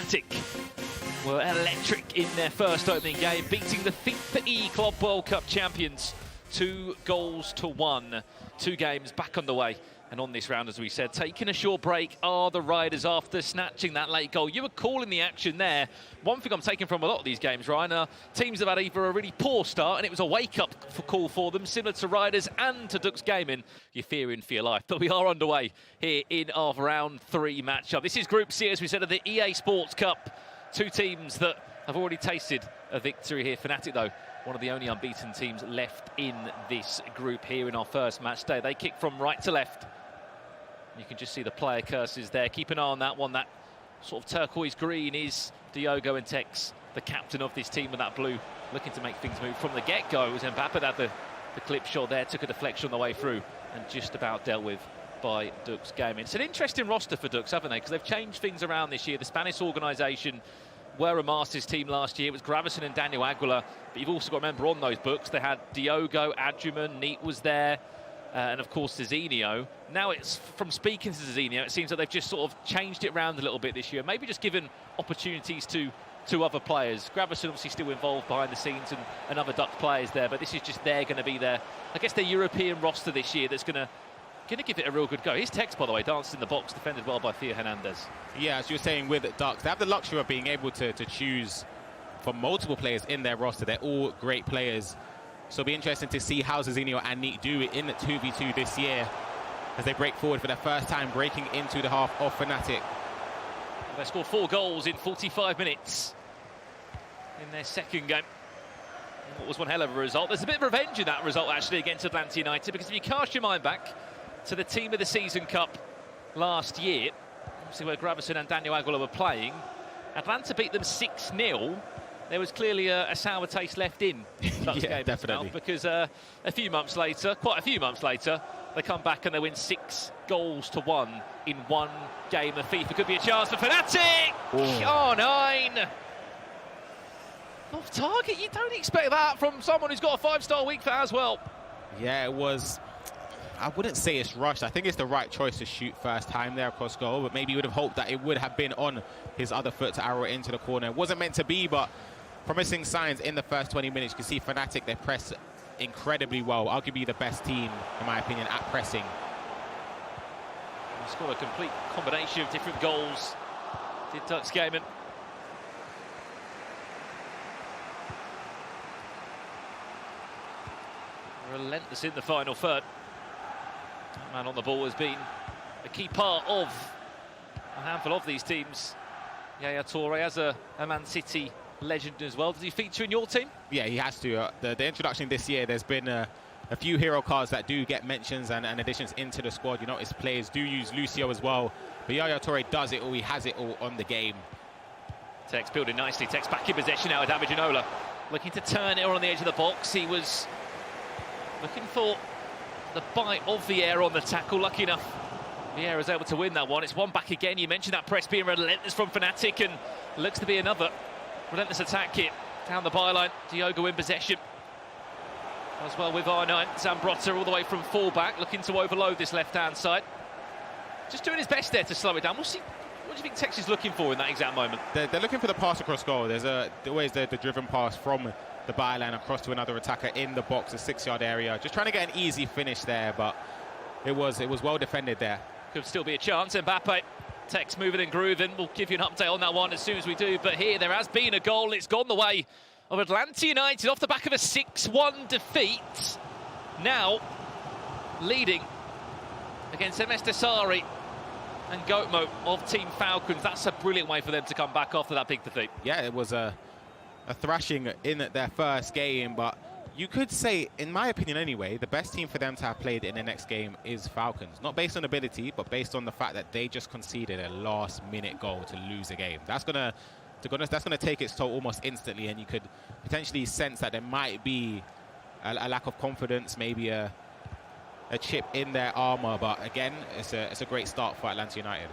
FNATIC were electric in their first opening game, beating the FIFA E Club World Cup champions 2-1. 2 games back underway. And on this round, as we said, taking a short break are the Riders after snatching that late goal. You were calling the action there. One thing I'm taking from a lot of these games, Ryan, teams have had either a really poor start, and it was a wake-up call for them, similar to Riders and to DUX Gaming. You're fearing for your life. But we are underway here in our round 3 matchup. This is Group C, as we said, of the EA Sports Cup. 2 teams that have already tasted a victory here. FNATIC, though, one of the only unbeaten teams left in this group here in our first match day. They kick from right to left. You can just see the player curses there. Keep an eye on that one. That sort of turquoise green is Diogo and Tekkz, the captain of this team, with that blue looking to make things move from the get-go. It was Mbappe that the clip shot there, took a deflection on the way through and just about dealt with by DUX Gaming. It's an interesting roster for DUX, haven't they? Because they've changed things around this year. The Spanish organisation were a Masters team last year. It was Gravison and Daniel Aguilar. But you've also got to remember on those books, they had Diogo, Adjuman, Neat was there. And of course, Zizinho. Now it's from speaking to Zizinho, it seems that they've just sort of changed it around a little bit this year. Maybe just given opportunities to other players. Gravison obviously still involved behind the scenes and other DUX players there, but this is just they're going to be their, I guess, their European roster this year that's going to give it a real good go. Here's Tekkz, by the way, danced in the box, defended well by Theo Hernandez. Yeah, as you were saying with DUX, they have the luxury of being able to choose from multiple players in their roster. They're all great players. So it'll be interesting to see how Zizinho and Neat do it in the 2v2 this year as they break forward for their first time, breaking into the half of FNATIC. They scored 4 goals in 45 minutes in their second game. What was one hell of a result. There's a bit of revenge in that result, actually, against Atlanta United, because if you cast your mind back to the Team of the Season Cup last year, obviously where Gravison and Daniel Aguilar were playing, Atlanta beat them 6-0. There was clearly a sour taste left in that game, definitely. Now, because quite a few months later, they come back and they win 6-1 in 1 game of FIFA. Could be a chance for FNATIC! Oh, 9! Off target, you don't expect that from someone who's got a 5-star week for as well. Yeah, it was, I wouldn't say it's rushed. I think it's the right choice to shoot first time there across goal, but maybe you would have hoped that it would have been on his other foot to arrow into the corner. It wasn't meant to be, but promising signs in the first 20 minutes. You can see FNATIC, they press incredibly well. Arguably the best team, in my opinion, at pressing. He scored a complete combination of different goals. Did DUX Gaming. Relentless in the final third. That man on the ball has been a key part of a handful of these teams. Yaya Toure, as a Man City legend as well. Does he feature in your team? Yeah, he has to. The introduction this year, there's been a few hero cards that do get mentions and additions into the squad. You notice players do use Lucio as well, but Yaya Toure does it all. He has it all on the game. Tekkz building nicely. Tekkz back in possession now with Abidjanola, looking to turn it on the edge of the box. He was looking for the bite of Vieira on the tackle. Lucky enough, Vieira was able to win that one. It's one back again. You mentioned that press being relentless from FNATIC, and looks to be another relentless attack here down the byline. Diogo in possession as well with R9. Zambrotta all the way from fullback, looking to overload this left-hand side. Just doing his best there to slow it down. What do you think Tekkz is looking for in that exact moment? They're looking for the pass across goal. There's always the driven pass from the byline across to another attacker in the box, a 6-yard area. Just trying to get an easy finish there, but it was well defended there. Could still be a chance. Mbappe, Tekkz moving and grooving. We'll give you an update on that one as soon as we do. But here, there has been a goal. It's gone the way of Atlanta United off the back of a 6-1 defeat. Now leading against MS Desari and Gotmo of Team Falcons. That's a brilliant way for them to come back after that big defeat. Yeah, it was a thrashing in their first game, but you could say, in my opinion anyway, the best team for them to have played in the next game is Falcons. Not based on ability, but based on the fact that they just conceded a last-minute goal to lose a game. That's gonna take its toll almost instantly, and you could potentially sense that there might be a lack of confidence, maybe a chip in their armour. But again, it's a great start for Atlanta United.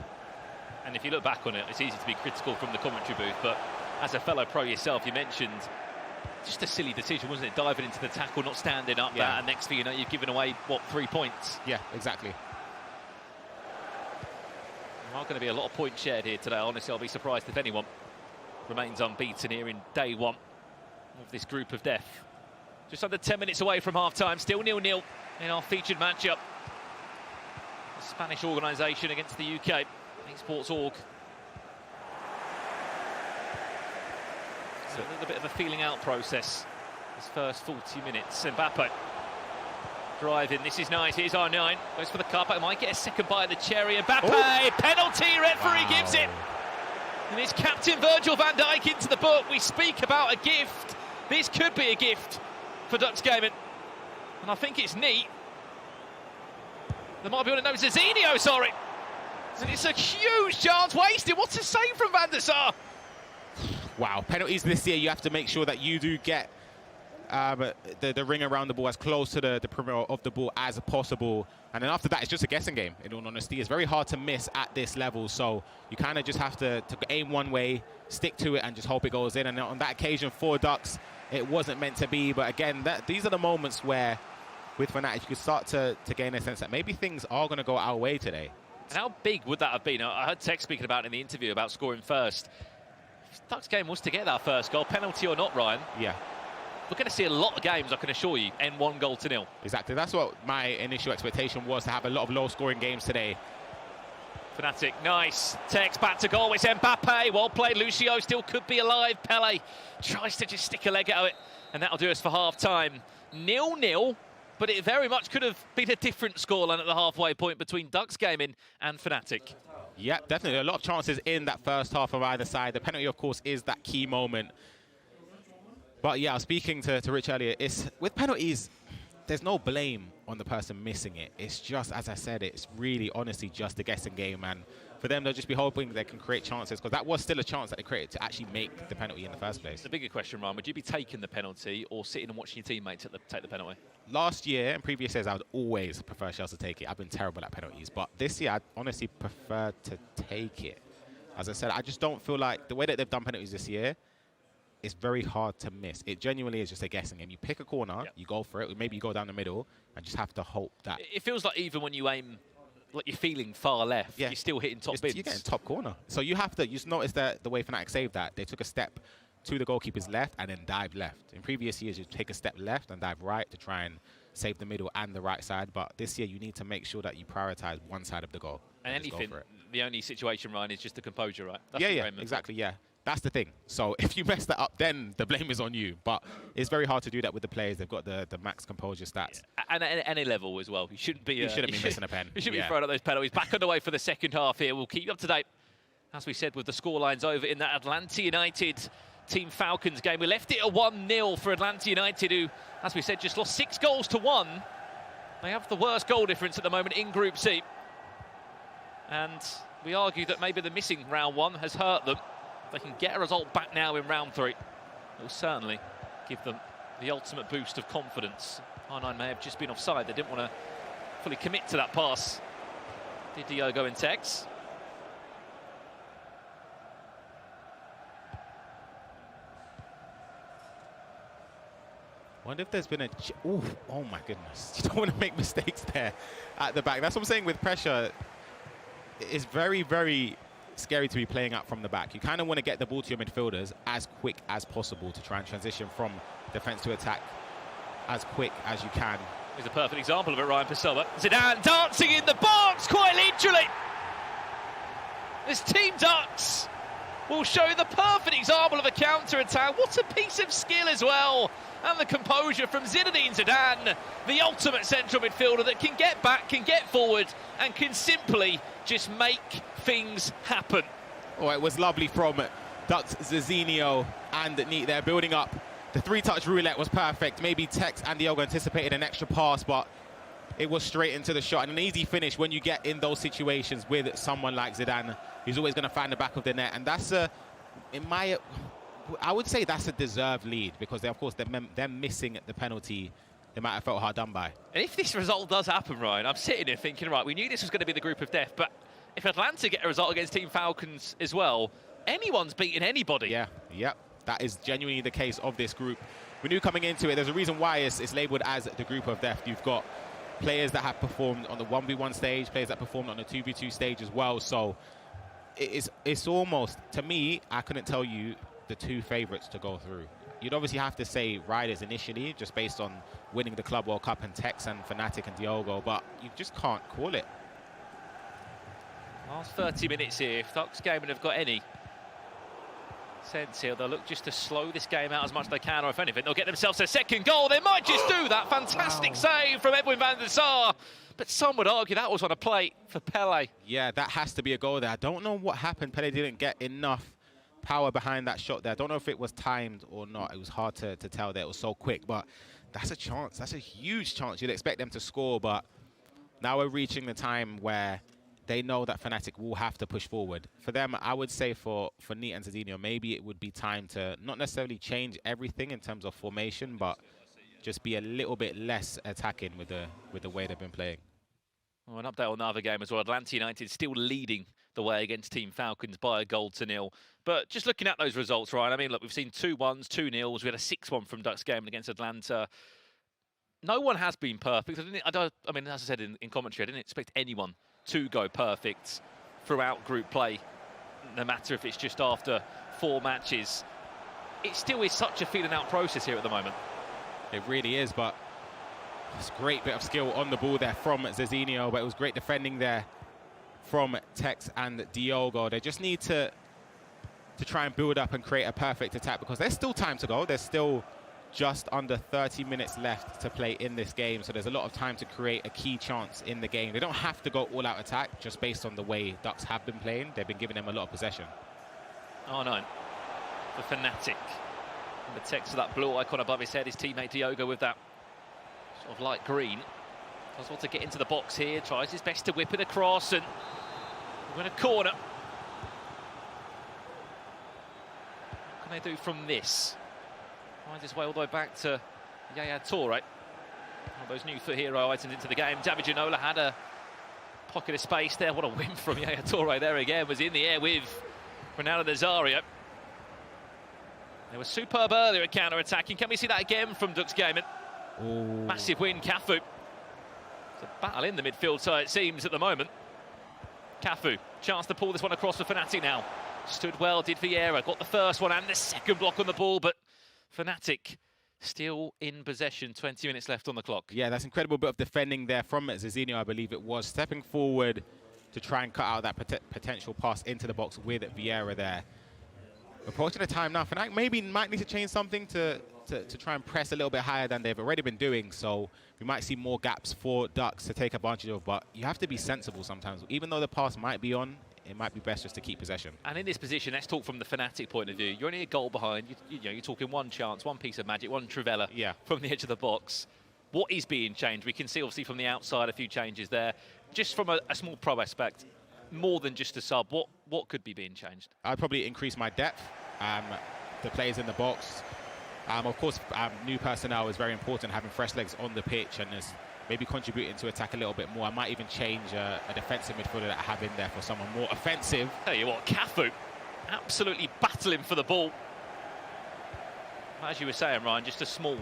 And if you look back on it, it's easy to be critical from the commentary booth, but as a fellow pro yourself, you mentioned just a silly decision, wasn't it? Diving into the tackle, not standing up. Yeah. And next thing you know, you've given away, what, 3 points? Yeah, exactly. are going to be a lot of points shared here today. Honestly, I'll be surprised if anyone remains unbeaten here in day one of this group of death. Just under 10 minutes away from half-time, still 0-0 in our featured matchup. The Spanish organisation against the UK, eSports.org. So a little bit of a feeling out process this first 40 minutes. Mbappe driving, this is nice, here's R9, goes for the carpet, might get a second bite of the cherry. Mbappe, penalty, referee gives it. And it's Captain Virgil van Dijk into the book. We speak about a gift. This could be a gift for DUX Gaming. And I think it's neat. There might be one that knows Zizinho, sorry. And it's a huge chance wasted. What a save from Van der Sar. Wow, penalties this year, you have to make sure that you do get the ring around the ball as close to the perimeter of the ball as possible. And then after that, it's just a guessing game, in all honesty. It's very hard to miss at this level. So you kind of just have to aim one way, stick to it, and just hope it goes in. And on that occasion for DUX, it wasn't meant to be. But again, these are the moments where, with FNATIC, you could start to gain a sense that maybe things are going to go our way today. And how big would that have been? I heard Tekkz speaking about it in the interview about scoring first. DUX game was to get that first goal, penalty or not, Ryan. Yeah. We're going to see a lot of games, I can assure you, end 1-0. Exactly. That's what my initial expectation was, to have a lot of low-scoring games today. FNATIC, nice. Tekkz back to goal. It's Mbappe. Well played. Lucio still could be alive. Pele tries to just stick a leg out of it. And that'll do us for half-time. 0-0, but it very much could have been a different scoreline at the halfway point between DUX Gaming and FNATIC. Yeah, definitely. A lot of chances in that first half of either side. The penalty, of course, is that key moment. But yeah, I was speaking to Rich earlier. It's with penalties, there's no blame on the person missing it. It's just, as I said, it's really honestly just a guessing game. And for them, they'll just be hoping they can create chances, because that was still a chance that they created to actually make the penalty in the first place. The bigger question, Ryan, would you be taking the penalty or sitting and watching your teammates take the penalty? Last year and previous years, I would always prefer Chelsea to take it. I've been terrible at penalties. But this year, I'd honestly prefer to take it. As I said, I just don't feel like the way that they've done penalties this year, it's very hard to miss. It genuinely is just a guessing game. You pick a corner, you go for it, maybe you go down the middle, and just have to hope that... It feels like even when you aim, like you're feeling far left, you're still hitting top bins. You're getting top corner. So you have to, you just notice that the way FNATIC saved that, they took a step to the goalkeeper's left and then dive left. In previous years, you take a step left and dive right to try and save the middle and the right side. But this year, you need to make sure that you prioritize one side of the goal. And anything, the only situation, Ryan, is just the composure, right? That's Exactly, yeah. That's the thing. So if you mess that up, then the blame is on you. But it's very hard to do that with the players. They've got the max composure stats. And at any level as well. You shouldn't be... You shouldn't be missing a pen. You shouldn't be throwing out those penalties. Back underway for the second half here. We'll keep you up to date, as we said, with the scorelines over in that Atlanta United Team Falcons game. We left it at 1-0 for Atlanta United, who, as we said, just lost 6-1. They have the worst goal difference at the moment in Group C. And we argue that maybe the missing round one has hurt them. They can get a result back now in round 3. It will certainly give them the ultimate boost of confidence. R9 may have just been offside. They didn't want to fully commit to that pass. Did Diogo and Tekkz. Wonder if there's been a... Ooh, oh my goodness. You don't want to make mistakes there at the back. That's what I'm saying with pressure. It's very, very scary to be playing out from the back. You kind of want to get the ball to your midfielders as quick as possible to try and transition from defence to attack as quick as you can. Here's a perfect example of it, Ryan Pessoa. Zidane dancing in the box, quite literally. This Team DUX will show the perfect example of a counter-attack. What a piece of skill as well. And the composure from Zinedine Zidane, the ultimate central midfielder that can get back, can get forward, and can simply just make things happen. Oh, it was lovely from DUX, Zizinho, and Neat there, building up. The three-touch roulette was perfect. Maybe Tekkz and Diogo anticipated an extra pass, but it was straight into the shot. And an easy finish when you get in those situations with someone like Zidane. He's always going to find the back of the net. And that's I would say that's a deserved lead, because of course them missing the penalty, they might have felt hard done by. And if this result does happen, Ryan, I'm sitting here thinking, right, we knew this was going to be the group of death, but if Atlanta get a result against Team Falcons as well, anyone's beating anybody. Yeah, that is genuinely the case of this group. We knew coming into it, there's a reason why it's labelled as the group of death. You've got players that have performed on the 1v1 stage, players that performed on the 2v2 stage as well. So it's almost, to me, I couldn't tell you the two favourites to go through. You'd obviously have to say Riders initially, just based on winning the Club World Cup and Tekkz and FNATIC and Diogo, but you just can't call it. Last 30 minutes here, if DUX Gaming have got any sense here, they'll look just to slow this game out as much as they can, or if anything, they'll get themselves a second goal. They might just do that. Fantastic save from Edwin van der Sar. But some would argue that was on a plate for Pele. Yeah, that has to be a goal there. I don't know what happened. Pele didn't get enough power behind that shot there. I don't know if it was timed or not. It was hard to tell that it was so quick, but that's a chance. That's a huge chance. You'd expect them to score, but now we're reaching the time where they know that FNATIC will have to push forward. For them, I would say for Neat and Zidinho, maybe it would be time to not necessarily change everything in terms of formation, but just be a little bit less attacking with the way they've been playing. Well, an update on the other game as well. Atlanta United still leading the way against Team Falcons by a goal to nil. But just looking at those results, Ryan, I mean, look, we've seen 2-1s, 2-0s. We had a 6-1 from DUX Gaming against Atlanta. No one has been perfect. I mean, as I said in commentary, I didn't expect anyone to go perfect throughout group play, no matter if it's just after 4 matches. It still is such a feeling out process here at the moment. It really is, but it's a great bit of skill on the ball there from Zidinho, but it was great defending there from Tekkz and Diogo. They just need to try and build up and create a perfect attack, because there's still time to go. There's still just under 30 minutes left to play in this game, so there's a lot of time to create a key chance in the game. They don't have to go all-out attack, just based on the way DUX have been playing. They've been giving them a lot of possession. R9 for FNATIC. And the Tekkz of that blue icon above his head, his teammate Diogo with that sort of light green. Does want to get into the box here, tries his best to whip it across, and we're in a corner. What can they do from this? Finds his way all the way back to Yaya Toure. One of those new hero items into the game. David Ginola had a pocket of space there. What a win from Yaya Toure there again. Was in the air with Ronaldo Nazario. They were superb earlier at counter-attacking. Can we see that again from DUX Gaming? Ooh. Massive win, Cafu. It's a battle in the midfield, so it seems at the moment. Cafu, chance to pull this one across for FNATIC now. Stood well, did Vieira, got the first one and the second block on the ball, but FNATIC still in possession, 20 minutes left on the clock. Yeah, that's incredible bit of defending there from Zidinho, I believe it was, stepping forward to try and cut out that potential pass into the box with Vieira there. Approaching the time now, FNATIC maybe might need to change something to try and press a little bit higher than they've already been doing, so we might see more gaps for DUX to take advantage of, but you have to be sensible sometimes. Even though the pass might be on, it might be best just to keep possession. And in this position, let's talk from the FNATIC point of view. You're only a goal behind. You know, you're talking one chance, one piece of magic, one Trivela from the edge of the box. What is being changed? We can see, obviously, from the outside, a few changes there. Just from a small pro aspect, more than just a sub, what could be being changed? I'd probably increase my depth, the players in the box. Of course, new personnel is very important, having fresh legs on the pitch and is maybe contributing to attack a little bit more. I might even change a defensive midfielder that I have in there for someone more offensive. Tell you what, Cafu absolutely battling for the ball. As you were saying, Ryan, just a small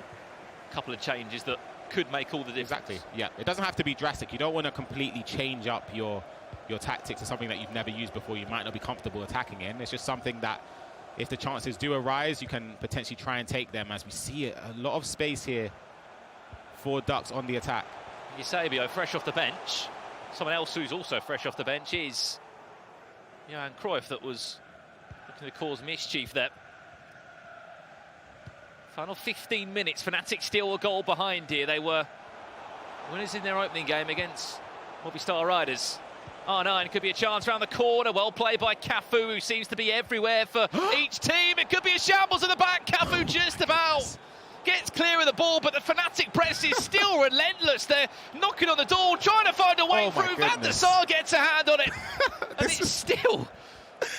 couple of changes that could make all the difference. Exactly, yeah. It doesn't have to be drastic. You don't want to completely change up your tactics to something that you've never used before. You might not be comfortable attacking in. It's just something that, if the chances do arise, you can potentially try and take them, as we see a lot of space here for DUX on the attack. Eusebio fresh off the bench. Someone else who's also fresh off the bench is Johan Cruyff, that was looking to cause mischief there. Final 15 minutes, FNATIC still a goal behind here. They were winners in their opening game against Movistar Riders. R9 could be a chance around the corner. Well played by Cafu, who seems to be everywhere for each team. It could be a shambles at the back. Cafu just about gets clear of the ball, but the FNATIC press is still relentless. They're knocking on the door, trying to find a way through. Van der Sar gets a hand on it. And it's still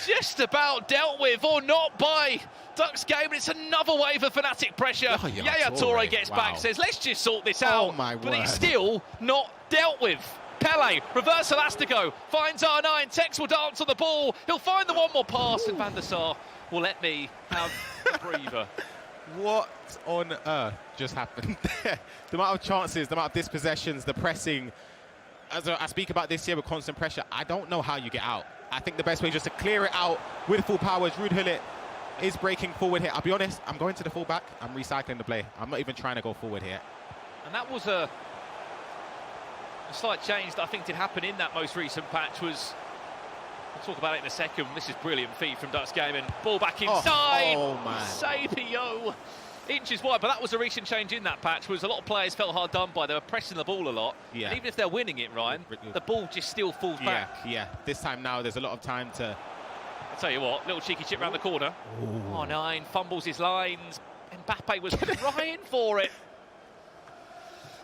just about dealt with, or not, by DUX Gaming. It's another wave of FNATIC pressure. Oh, Yaya Toure gets back, says, let's just sort this out. But it's still not dealt with. Pele, reverse elastico, finds R9, Tekkz will dance on the ball, he'll find the one more pass, and Van der Sar will let me have a breather. What on earth just happened there? The amount of chances, the amount of dispossessions, the pressing. As I speak about this year with constant pressure, I don't know how you get out. I think the best way is just to clear it out with full powers. Ruud Gullit is breaking forward here. I'll be honest, I'm going to the full back. I'm recycling the play. I'm not even trying to go forward here. And that was a slight change that I think did happen in that most recent patch. We'll talk about it in a second. This is brilliant feed from DUX Gaming. Ball back inside. Oh man. Sapio. Inches wide, but that was a recent change in that patch. Was a lot of players felt hard done by. They were pressing the ball a lot. Yeah. And even if they're winning it, Ryan, the ball just still falls back. Yeah. This time now, there's a lot of time to. I'll tell you what, little cheeky chip round the corner. Oh, 9 fumbles his lines. Mbappe was crying for it.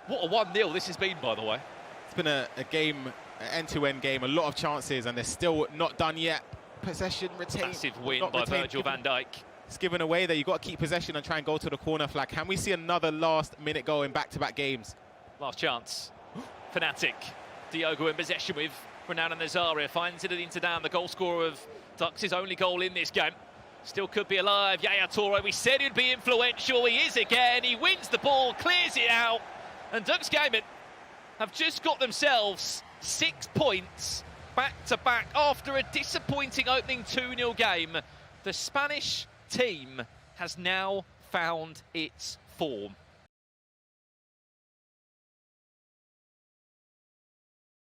What a 1-0 this has been, by the way. It's been a game, an end-to-end game, a lot of chances, and they're still not done yet. Possession retained. Massive win by Virgil van Dijk. It's given away there. You've got to keep possession and try and go to the corner flag. Can we see another last-minute goal in back-to-back games? Last chance. FNATIC. Diogo in possession with Ronaldo Nazario. Finds it into down, the goal scorer of DUX's only goal in this game. Still could be alive. Yaya Toure, we said he'd be influential. He is again. He wins the ball, clears it out. And DUX Gaming have just got themselves 6 points back-to-back after a disappointing opening 2-0 game. The Spanish team has now found its form.